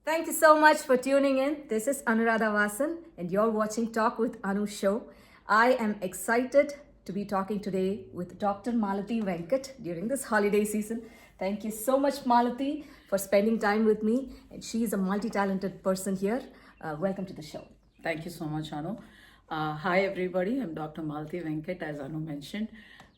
Thank you so much for tuning in. This is Anuradha Vasan, and you're watching Talk with Anu show. I am excited to be talking today with Dr. Malathi Venkat during this holiday season. Thank you so much, Malathi, for spending time with me. And she is a multi-talented person here. Welcome to the show. Thank you so much, Anu. Hi, everybody. I'm Dr. Malathi Venkat, as Anu mentioned.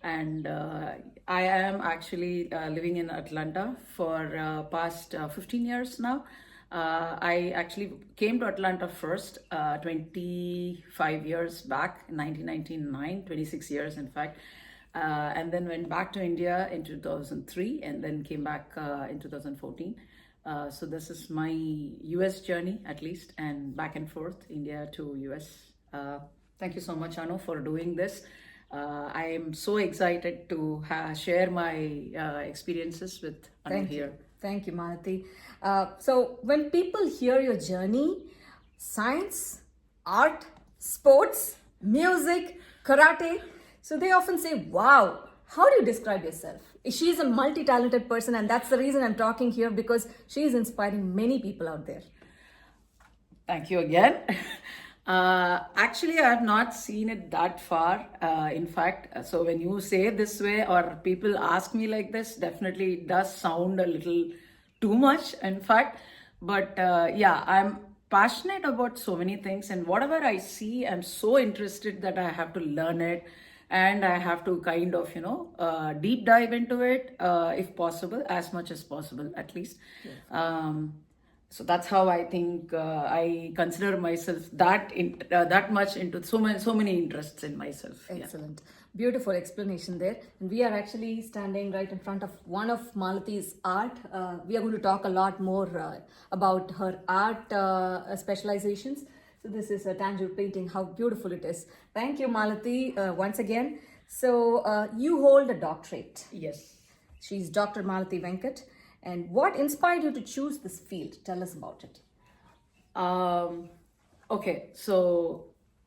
And I am actually living in Atlanta for past 15 years now. I actually came to Atlanta first 25 years back in 1999, 26 years in fact. And then went back to India in 2003 and then came back in 2014. So this is my US journey at least, and back and forth, India to US. Thank you so much, Anu, for doing this. I am so excited to share my experiences with Anu here. Thank you, Malathi. So when people hear your journey, science, art, sports, music, karate, so they often say, wow, how do you describe yourself? She's a multi-talented person, and that's the reason I'm talking here, because she is inspiring many people out there. Thank you again. Actually, I have not seen it that far. In fact, so when you say this way or people ask me like this, definitely it does sound a little too much, in fact. But yeah, I'm passionate about so many things, and whatever I see, I'm so interested that I have to learn it. And I have to kind of, deep dive into it, if possible, as much as possible, at least. Yes. So that's how I think I consider myself that much into so many interests in myself. Excellent. Yeah. Beautiful explanation there. And we are actually standing right in front of one of Malathi's art. We are going to talk a lot more about her art specializations. So this is a Tanjore painting, how beautiful it is. Thank you, Malathi, once again. So you hold a doctorate. Yes. She's Dr. Malathi Venkat. And what inspired you to choose this field? Tell us about it. Okay, so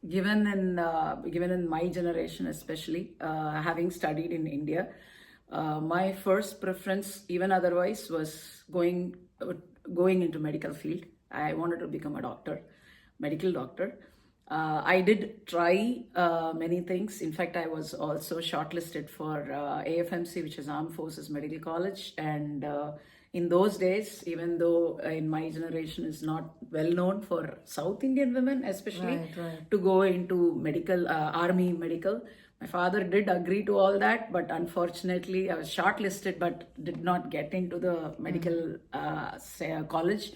given in my generation, especially having studied in India, my first preference, even otherwise, was going into medical field. I wanted to become a doctor. Medical doctor. I did try many things. In fact, I was also shortlisted for AFMC, which is Armed Forces Medical College. And in those days, even though in my generation is not well known for South Indian women, especially to go into medical, army medical, my father did agree to all that. But unfortunately, I was shortlisted but did not get into the medical college.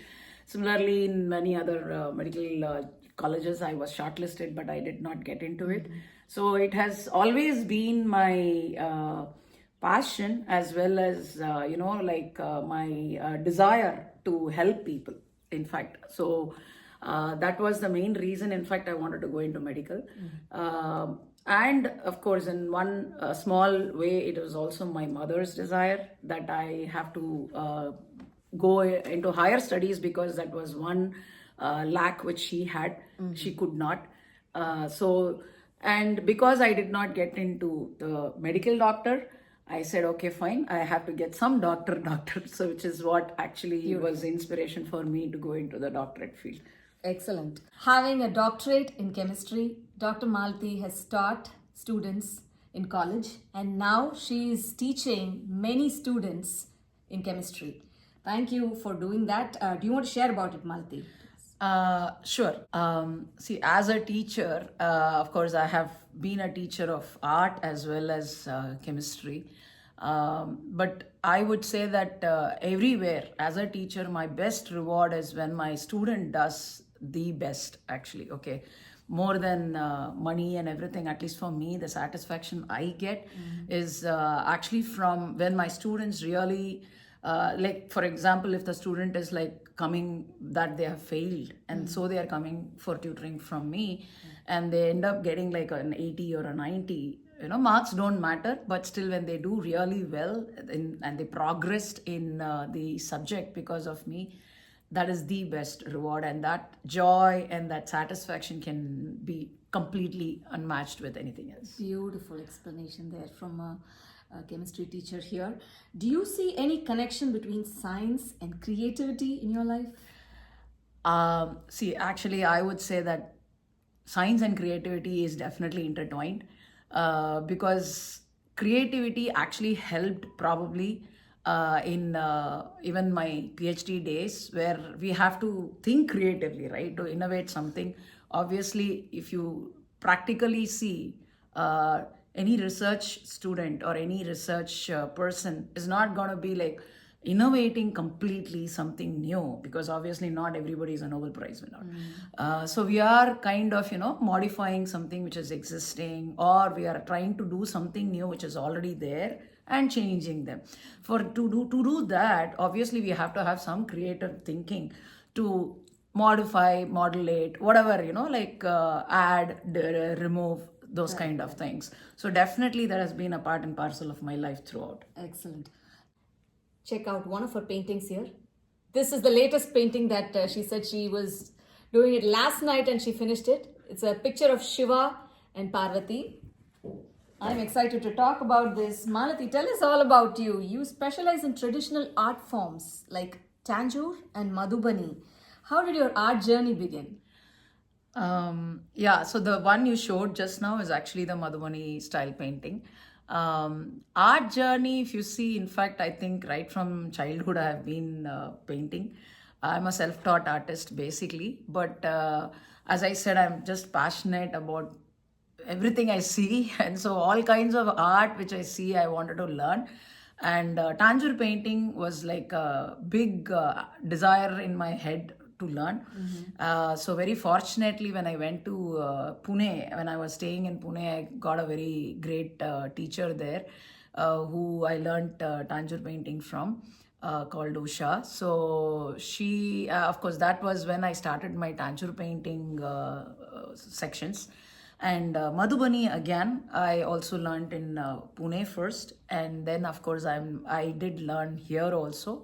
Similarly, in many other medical colleges, I was shortlisted, but I did not get into it. So it has always been my passion, as well as, my desire to help people, in fact. So that was the main reason, in fact, I wanted to go into medical. And of course, in one small way, it was also my mother's desire that I have to go into higher studies, because that was one lack which she had. She could not. And because I did not get into the medical doctor, I said, okay, fine, I have to get some doctor. So which is what actually was inspiration for me to go into the doctorate field. Excellent. Having a doctorate in chemistry, Dr. Malathi has taught students in college, and now she is teaching many students in chemistry. Thank you for doing that. Do you want to share about it, Malathi? Sure. See, as a teacher, of course, I have been a teacher of art as well as chemistry. But I would say that everywhere, as a teacher, my best reward is when my student does the best, actually. Okay. More than money and everything, at least for me, the satisfaction I get is actually from when my students really, like, for example, if the student is like coming that they have failed, and so they are coming for tutoring from me, and they end up getting like an 80 or a 90. Marks don't matter, but still when they do really well and they progressed in the subject because of me, that is the best reward, and that joy and that satisfaction can be completely unmatched with anything else. Beautiful explanation there from a chemistry teacher here. Do you see any connection between science and creativity in your life? See, actually, I would say that science and creativity is definitely intertwined, because creativity actually helped probably in even my PhD days, where we have to think creatively, right, to innovate something. Obviously, if you practically see, any research student or any research person is not going to be like innovating completely something new, because obviously not everybody is a Nobel Prize winner. So we are kind of, modifying something which is existing, or we are trying to do something new which is already there and changing them. For to do that, obviously we have to have some creative thinking to modify, modulate, whatever, like add, remove, those kind of things. So definitely that has been a part and parcel of my life throughout. Excellent. Check out one of her paintings here. This is the latest painting that she said she was doing it last night and she finished it. It's a picture of Shiva and Parvati. I'm excited to talk about this. Malathi, tell us all about you. You specialize in traditional art forms like Tanjore and Madhubani. How did your art journey begin? Yeah, so the one you showed just now is actually the Madhubani style painting. Art journey, if you see, in fact, I think right from childhood I have been painting. I'm a self-taught artist basically, but as I said, I'm just passionate about everything I see, and so all kinds of art which I see, I wanted to learn. And Tanjore painting was like a big desire in my head to learn. So very fortunately, when I went to Pune, when I was staying in Pune, I got a very great teacher there, who I learned Tanjore painting from. Called Usha. So she, of course, that was when I started my Tanjore painting sections. And Madhubani again, I also learned in Pune first, and then of course I did learn here also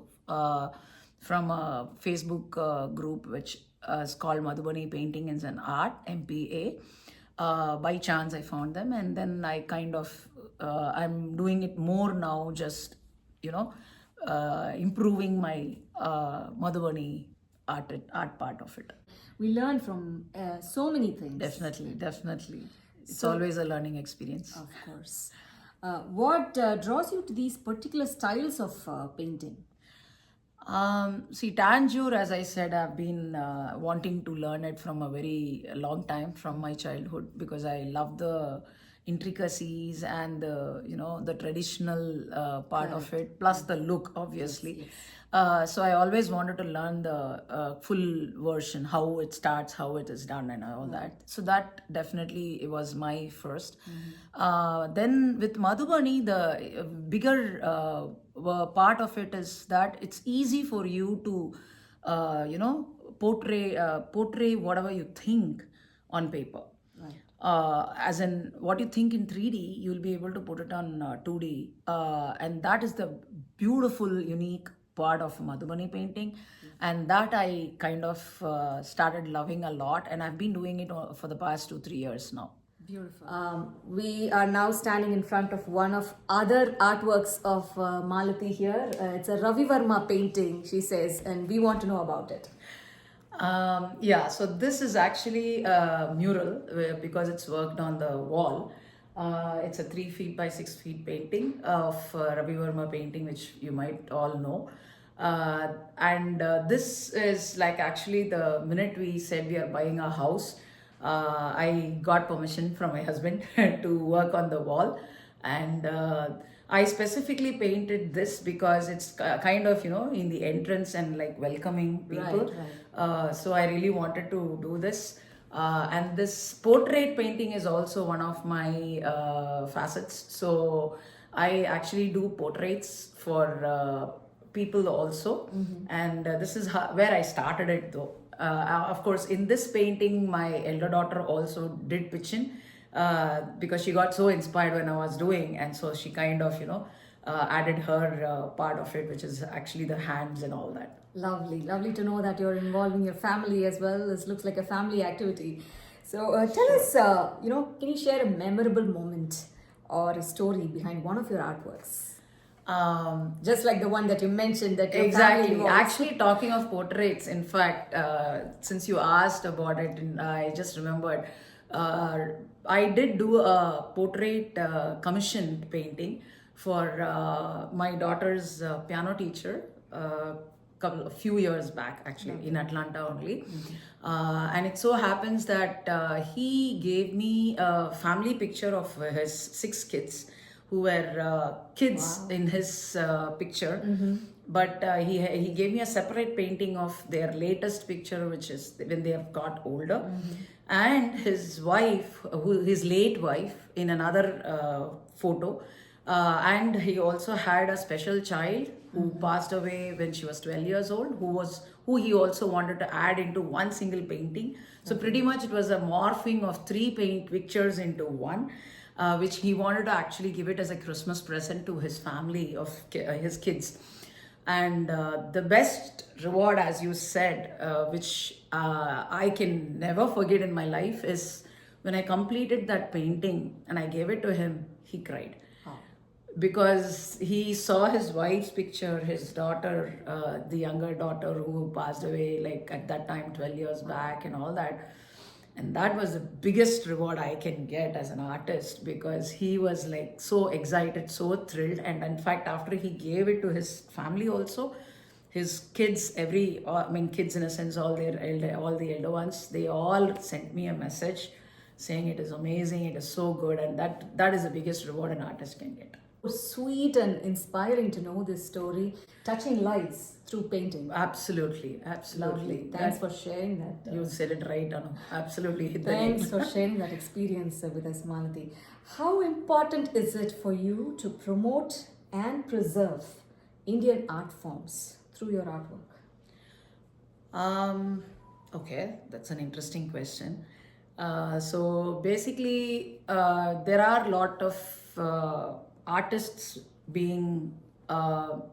from a Facebook group which is called Madhubani Painting is an Art (MPA). By chance I found them, and then I kind of I'm doing it more now, just improving my Madhubani art part of it. We learn from so many things. Definitely. It's always a learning experience. Of course. What draws you to these particular styles of painting? See, Tanjore, as I said, I've been wanting to learn it from a very long time, from my childhood, because I love the intricacies and the traditional part of it, plus the look, obviously. So I always wanted to learn the full version, how it starts, how it is done, and all that. So that definitely it was my first. Then with Madhubani, the bigger part of it is that it's easy for you to, portray whatever you think on paper. As in what you think in 3D, you'll be able to put it on 2D. And that is the beautiful, unique part of Madhubani painting. And that I kind of started loving a lot. And I've been doing it for the past 2-3 years now. Beautiful. We are now standing in front of one of other artworks of Malathi here. It's a Ravi Verma painting, she says, and we want to know about it. Yeah, so this is actually a mural because it's worked on the wall. It's a 3 feet by 6 feet painting of Ravi Verma painting, which you might all know. And this is like actually the minute we said we are buying a house, I got permission from my husband to work on the wall. And I specifically painted this because it's kind of, in the entrance and like welcoming people. Right. So I really wanted to do this. And this portrait painting is also one of my facets. So I actually do portraits for people also. And this is where I started it though. Of course, in this painting, my elder daughter also did pitch in. Because she got so inspired when I was doing, and so she kind of added her part of it, which is actually the hands and all that. Lovely to know that you're involving your family as well. This looks like a family activity. So tell us, can you share a memorable moment or a story behind one of your artworks? Just like the one that you mentioned that your family Exactly. was. Actually, talking of portraits, in fact, since you asked about it, and I just remembered, uh, I did do a portrait commissioned painting for my daughter's piano teacher. A few years back, actually, in Atlanta only. And it so happens that he gave me a family picture of his 6 kids who were kids in his picture. But he gave me a separate painting of their latest picture, which is when they have got older, and his wife, his late wife, in another photo. And he also had a special child who passed away when she was 12 years old, who he also wanted to add into one single painting. So pretty much it was a morphing of 3 pictures into one, which he wanted to actually give it as a Christmas present to his family of his kids. And the best reward, as you said, which I can never forget in my life, is when I completed that painting and I gave it to him, he cried. Because he saw his wife's picture, his daughter, the younger daughter who passed away like at that time 12 years back and all that. And that was the biggest reward I can get as an artist, because he was like so excited, so thrilled. And in fact, after he gave it to his family also, his kids, kids in a sense, all the elder ones, they all sent me a message saying it is amazing, it is so good. And that is the biggest reward an artist can get. Sweet and inspiring to know this story, touching lives through painting. Absolutely. Lovely. Thanks for sharing that. You said it right, Anu. Absolutely. Hit the Thanks nail. for sharing that experience with us, Malathi. How important is it for you to promote and preserve Indian art forms through your artwork? Okay, that's an interesting question. So basically, there are a lot of artists being, or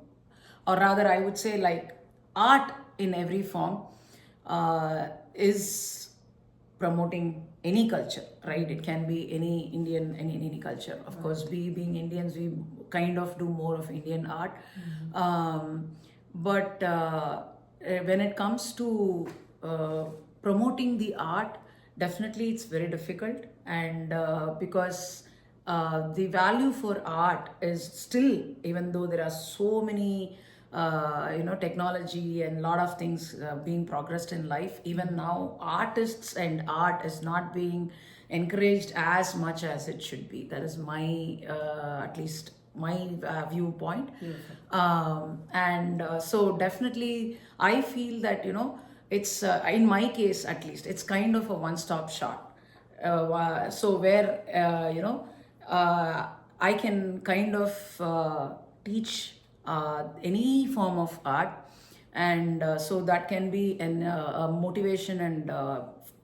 rather, I would say, like art in every form is promoting any culture, right? It can be any Indian, any culture. Of course, we being Indians, we kind of do more of Indian art. But when it comes to promoting the art, definitely it's very difficult. And because the value for art is still, even though there are so many technology and a lot of things being progressed in life, even now artists and art is not being encouraged as much as it should be. That is my at least my viewpoint. And so definitely I feel that it's in my case at least, it's kind of a one-stop shop. So where I can kind of teach any form of art, and so that can be a motivation and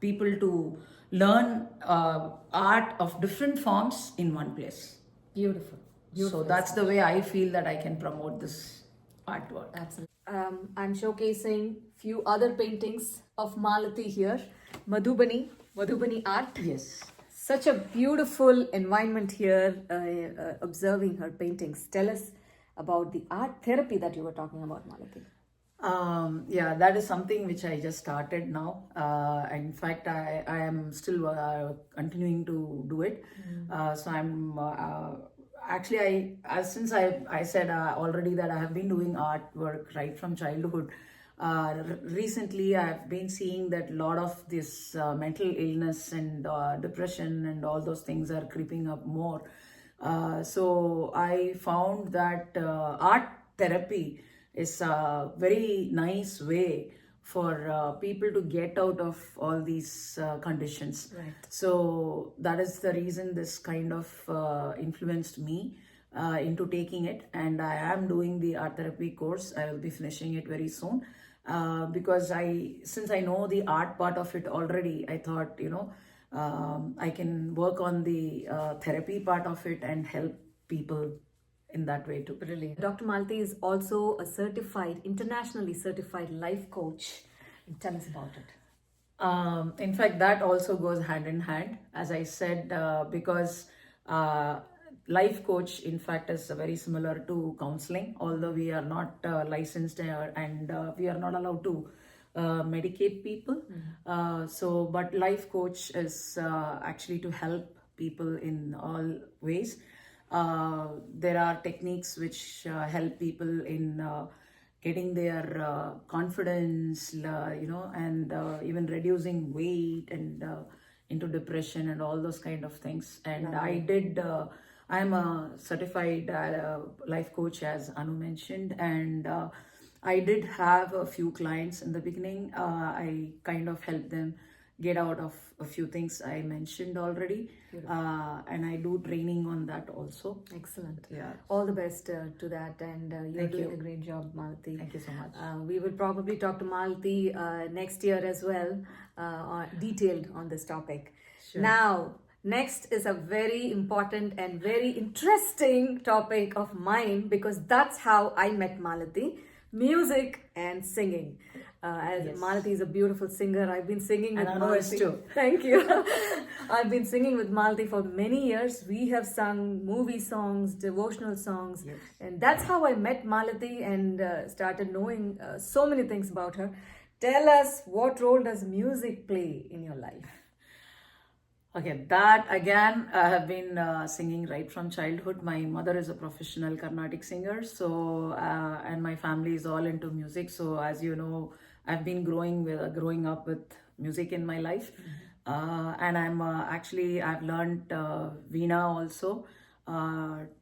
people to learn art of different forms in one place. Beautiful. So that's the way I feel that I can promote this artwork. Absolutely. I'm showcasing few other paintings of Malathi here. Madhubani art. Yes. Such a beautiful environment here, observing her paintings. Tell us about the art therapy that you were talking about, Malathi. Yeah, that is something which I just started now. In fact, I am still continuing to do it. So I'm actually, since I said already that I have been doing artwork right from childhood. Recently, I've been seeing that a lot of this mental illness and depression and all those things are creeping up more. So I found that art therapy is a very nice way for people to get out of all these conditions. Right. So that is the reason this kind of influenced me into taking it, and I am doing the art therapy course. I will be finishing it very soon. Because since I know the art part of it already, I thought, I can work on the therapy part of it and help people in that way too. Brilliant. Dr. Malathi is also a internationally certified life coach. Tell us about it. In fact, that also goes hand in hand, as I said, because life coach, in fact, is very similar to counseling, although we are not licensed and we are not allowed to medicate people. But life coach is actually to help people in all ways. There are techniques which help people in getting their confidence, and even reducing weight and into depression and all those kind of things. And I'm a certified life coach, as Anu mentioned, and I did have a few clients in the beginning. I kind of helped them get out of a few things I mentioned already. And I do training on that also. Excellent. Yeah. All the best to that, and you're Thank doing you. a great job, Malathi. Thank you so much. We will probably talk to Malathi next year as well, detailed on this topic. Sure. Now, next is a very important and very interesting topic of mine, because that's how I met Malathi: music and singing. As Yes. Malathi is a beautiful singer, I've been singing with And Anu is Malathi. too. Thank you. I've been singing with Malathi for many years. We have sung movie songs, devotional songs, Yes. and that's how I met Malathi and started knowing so many things about her. Tell us, what role does music play in your life? Okay, that again, I have been singing right from childhood. My mother is a professional Carnatic singer, so and my family is all into music. So as you know, I've been growing up with music in my life, and I've learned Veena also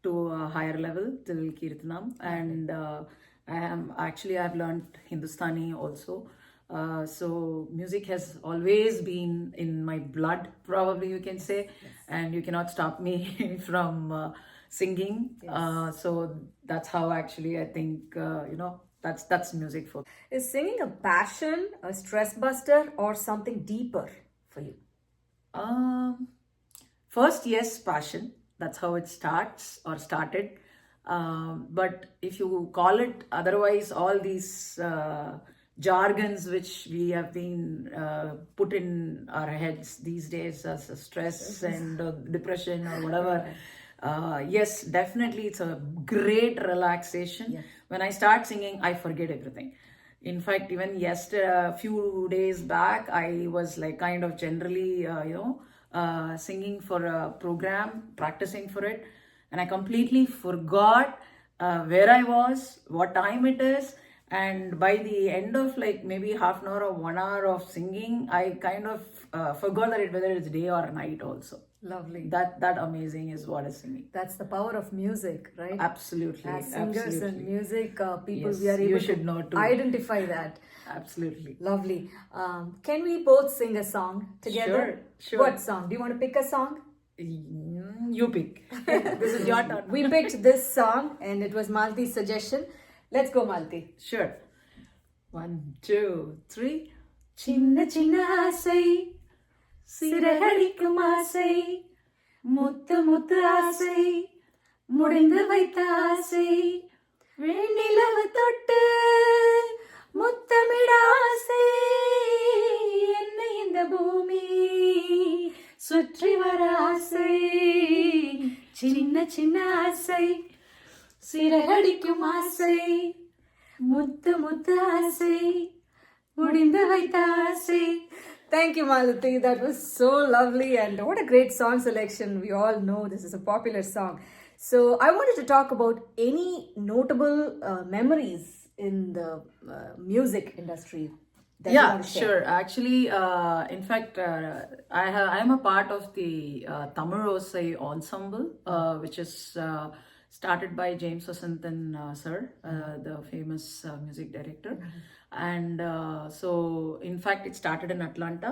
to a higher level till Kirtanam, and I've learned Hindustani also. So music has always been in my blood, probably you can say, and you cannot stop me from singing. So that's how actually I think that's music for me. Is singing a passion, a stress buster, or something deeper for you? First, yes, passion. That's how it started. But if you call it otherwise, all these jargons which we have been put in our heads these days as a stress and depression or whatever. Yes, definitely, it's a great relaxation. Yeah. When I start singing, I forget everything. In fact, even yesterday, a few days back, I was like kind of generally, singing for a program, practicing for it, and I completely forgot where I was, what time it is. And by the end of like maybe half an hour or 1 hour of singing, I kind of forgot whether it's day or night also. Lovely. That amazing is what is singing. That's the power of music, right? Absolutely. As singers absolutely. and music people, Yes, we are you able should to know too. identify that. Absolutely. Lovely. Can we both sing a song together? Sure. What song? Do you want to pick a song? You pick. This is your turn. We picked this song and it was Malti's suggestion. Let's go, Malti. Sure. 1, 2, 3. சின்ன சின்ன ஆசை சிறகடிக்கும் ஆசை முத்து முத்து ஆசை முடிந்து வைத்த ஆசை வெண்ணிலவு தொட்டு முத்தமிட ஆசை என்னை இந்த பூமி சுற்றி வர ஆசை சின்ன சின்ன ஆசை சிறகடிக்கும் ஆசை முத்து முத்து ஆசை முடிந்து வைத்த ஆசை. Thank you, Malathi. That was so lovely, and what a great song selection. We all know this is a popular song. So I wanted to talk about any notable memories in the music industry that you want to share. Sure. Actually, in fact, I'm a part of the Tamil ensemble, which is started by James Vasantan sir, the famous music director. And so, in fact, it started in Atlanta.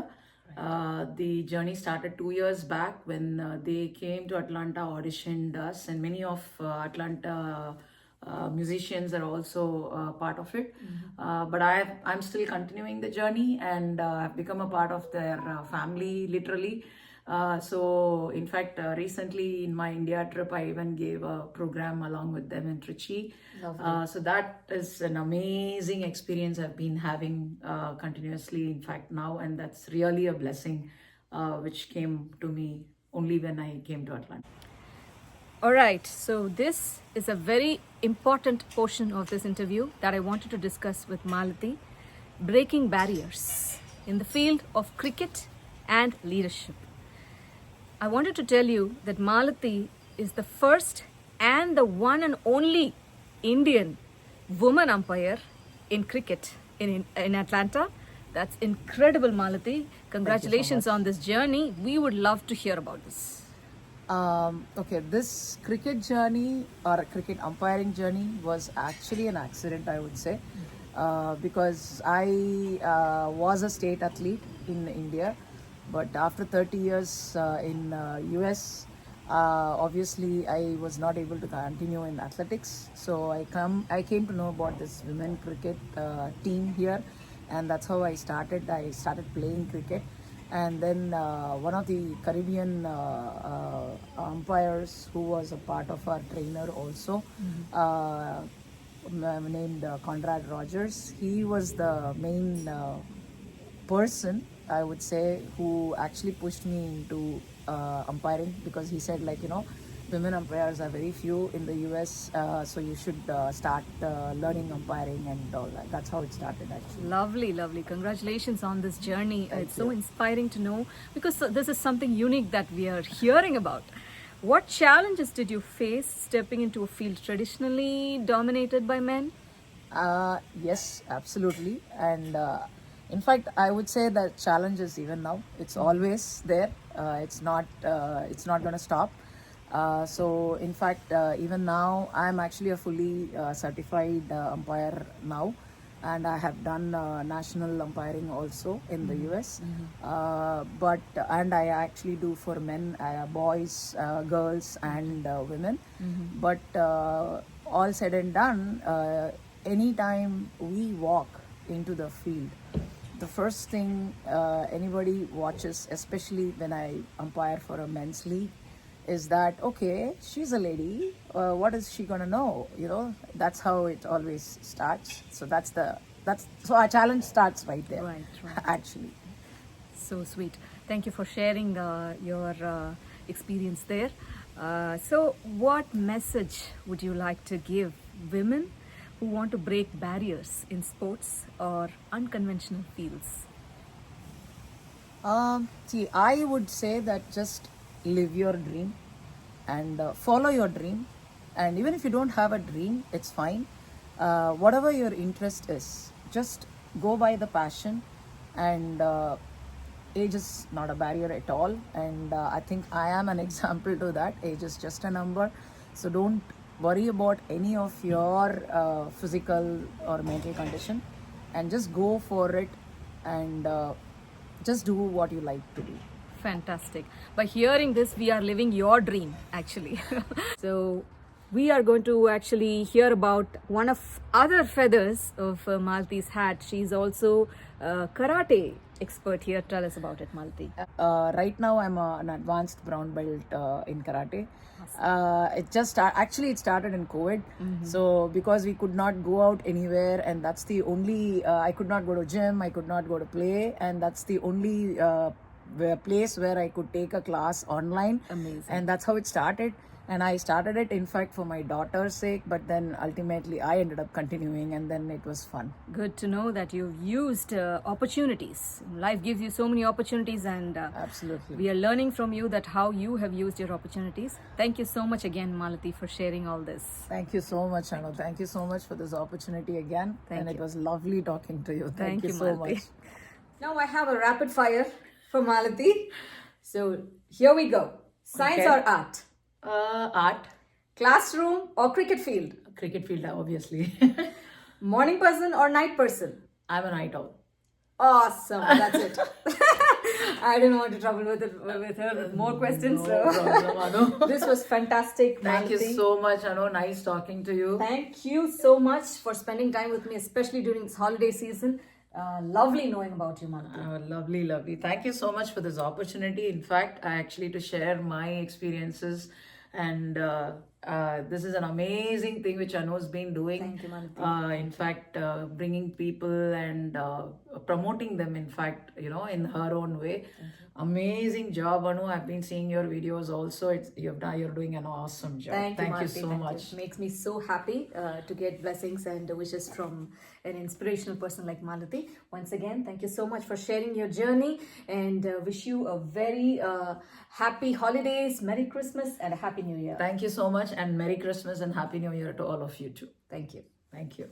The journey started 2 years back when they came to Atlanta, auditioned us, and many of Atlanta musicians are also part of it. But I'm still continuing the journey, and I've become a part of their family, literally. So, in fact, recently in my India trip, I even gave a program along with them in Trichy. So that is an amazing experience I've been having continuously, in fact, now, and that's really a blessing which came to me only when I came to Atlanta. All right, so this is a very important portion of this interview that I wanted to discuss with Malathi, breaking barriers in the field of cricket and leadership. I wanted to tell you that Malathi is the first and the one and only Indian woman umpire in cricket in Atlanta. That's incredible, Malathi. Congratulations on this journey. We would love to hear about this. Okay, this cricket journey or cricket umpiring journey was actually an accident, I would say, because I was a state athlete in India, but after 30 years in US, obviously I was not able to continue in athletics. So I came to know about this women cricket team here, and that's how I started. I started playing cricket. And then one of the Caribbean umpires who was a part of our trainer also, named Conrad Rogers, he was the main person, I would say, who actually pushed me into umpiring, because he said, like, women umpires are very few in the US, so you should start learning umpiring and all that. That's how it started, actually. Lovely, lovely. Congratulations on this journey. It's so inspiring to know, because this is something unique that we are hearing about. What challenges did you face stepping into a field traditionally dominated by men? Yes, absolutely. And in fact, I would say that challenge is even now. It's always there. It's not going to stop. So in fact, even now, I'm actually a fully certified umpire now, and I have done national umpiring also in the US. And I actually do for men, boys, girls, and women. But all said and done, anytime we walk into the field, the first thing anybody watches, especially when I umpire for a men's league, is that, okay, she's a lady, what is she gonna know? That's how it always starts. So so our challenge starts right there. Right. Actually. So sweet. Thank you for sharing your experience there. So what message would you like to give women who want to break barriers in sports or unconventional fields? See, I would say that just live your dream and follow your dream. And even if you don't have a dream, it's fine. Whatever your interest is, just go by the passion. And age is not a barrier at all. And I think I am an example to that. Age is just a number. So don't worry about any of your physical or mental condition, and just go for it, and just do what you like to do. Fantastic. By hearing this, we are living your dream, actually. So we are going to actually hear about one of other feathers of Malathi's hat. She's also a karate expert here. Tell us about it, Malathi. Right now, I'm an advanced brown belt in karate. It started in COVID. So because we could not go out anywhere, and that's the only, I could not go to gym, I could not go to play, and that's the only place where I could take a class online. Amazing. And that's how it started. And I started it, in fact, for my daughter's sake, but then ultimately I ended up continuing, and then it was fun. Good to know that you've used opportunities. Life gives you so many opportunities, and Absolutely. we are learning from you that how you have used your opportunities. Thank you so much again, Malathi, for sharing all this. Thank you so much, Anu. Thank you so much for this opportunity again. Thank It you. was lovely talking to you. Thank you so Malathi. much. Now I have a rapid fire for Malathi. So here we go. Science Okay. or art? Art, Classroom or cricket field? cricket field, obviously. Morning person or night person? I'm a night owl. Awesome. That's it. I didn't want to trouble with her with more questions. No problem, Anu. This was fantastic. Thank you Malathi. so much, Anu. Nice talking to you. Thank you so much for spending time with me, especially during this holiday season. Lovely knowing about you, Malathi. Lovely, lovely. Thank you so much for this opportunity. In fact, I actually to share my experiences and this is an amazing thing which Anu's been doing. Thank you, Malathi. In fact, bringing people and promoting them, in fact, in her own way. Amazing job, Anu. I've been seeing your videos also. You're doing an awesome job. Thank you, you Malathi. so Thank much. You. Makes me so happy to get blessings and wishes from an inspirational person like Malathi. Once again, thank you so much for sharing your journey, and wish you a very happy holidays, Merry Christmas, and a Happy New Year. Thank you so much, and Merry Christmas and Happy New Year to all of you too. Thank you. Thank you.